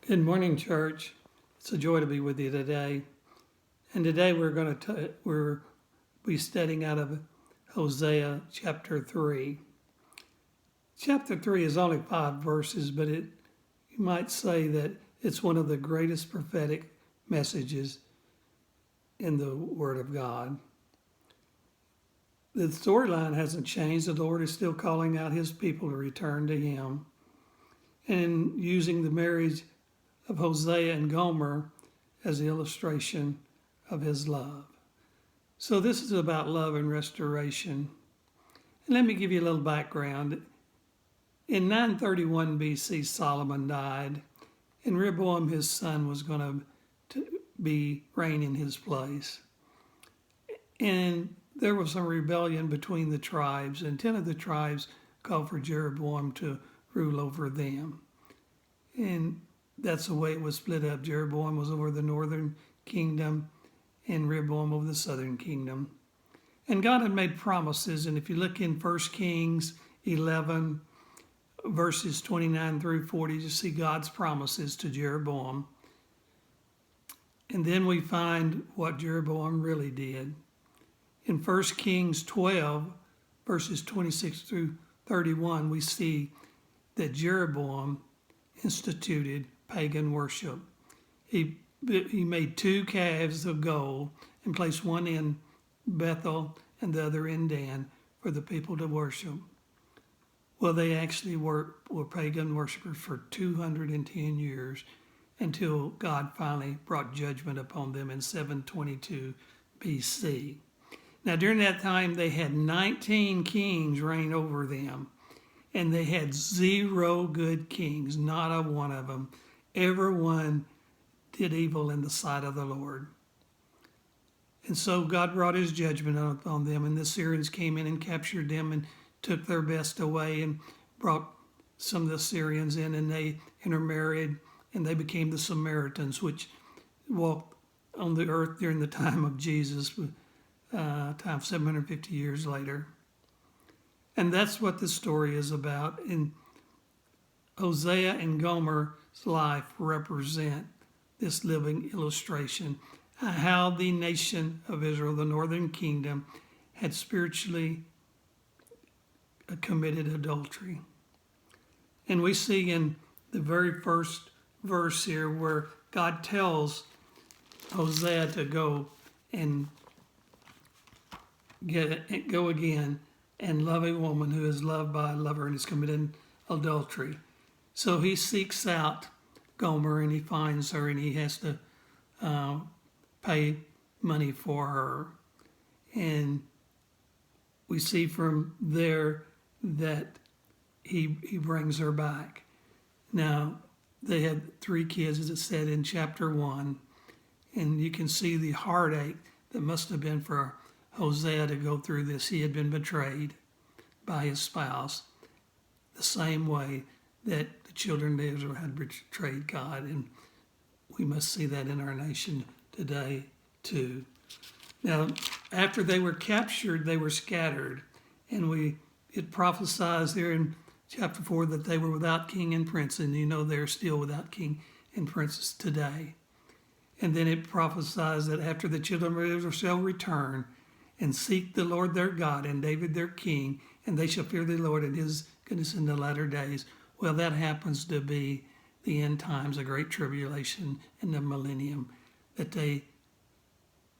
Good morning, church. It's a joy to be with you today. And today we're be studying out of Hosea chapter 3. Chapter 3 is only 5 verses, but you might say that it's one of the greatest prophetic messages in the Word of God. The storyline hasn't changed. The Lord is still calling out his people to return to him. And using the marriage of Hosea and Gomer as the illustration of his love. So this is about love and restoration. And let me give you a little background. In 931 BC, Solomon died, and Rehoboam, his son, was going to be reign in his place. And there was some rebellion between the tribes, and 10 of the tribes called for Jeroboam to rule over them. And that's the way it was split up. Jeroboam was over the northern kingdom and Rehoboam over the southern kingdom. And God had made promises. And if you look in 1 Kings 11, verses 29 through 40, you see God's promises to Jeroboam. And then we find what Jeroboam really did. In 1 Kings 12, verses 26 through 31, we see that Jeroboam instituted pagan worship. He made 2 calves of gold and placed one in Bethel and the other in Dan for the people to worship. Well, they actually were pagan worshipers for 210 years until God finally brought judgment upon them in 722 BC. Now, during that time, they had 19 kings reign over them, and they had 0 good kings, not a one of them. Everyone did evil in the sight of the Lord. And so God brought his judgment upon them, and the Syrians came in and captured them and took their best away and brought some of the Syrians in, and they intermarried, and they became the Samaritans, which walked on the earth during the time of Jesus, time 750 years later. And that's what the story is about. And Hosea and Gomer's life represent this living illustration, how the nation of Israel, the northern kingdom, had spiritually committed adultery. And we see in the very first verse here where God tells Hosea to go and go again and love a woman who is loved by a lover and has committed adultery. So he seeks out Gomer and he finds her, and he has to pay money for her. And we see from there that he brings her back. Now, they had 3 kids, as it said in chapter 1, and you can see the heartache that must have been for Hosea to go through this. He had been betrayed by his spouse the same way that the children of Israel had betrayed God, and we must see that in our nation today too. Now, after they were captured, they were scattered, and it prophesies there in chapter 4 that they were without king and prince, and you know they're still without king and princes today. And then it prophesies that after the children of Israel shall return and seek the Lord their God and David their king, and they shall fear the Lord and his goodness in the latter days. Well, that happens to be the end times, the great tribulation and the millennium, that they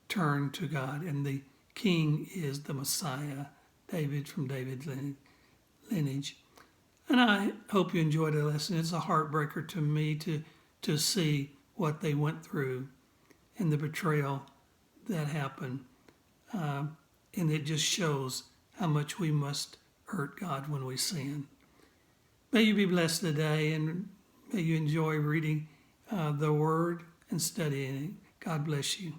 turn to God. And the king is the Messiah, David from David's lineage. And I hope you enjoyed the lesson. It's a heartbreaker to me to see what they went through and the betrayal that happened. And it just shows how much we must hurt God when we sin. May you be blessed today, and may you enjoy reading the Word and studying it. God bless you.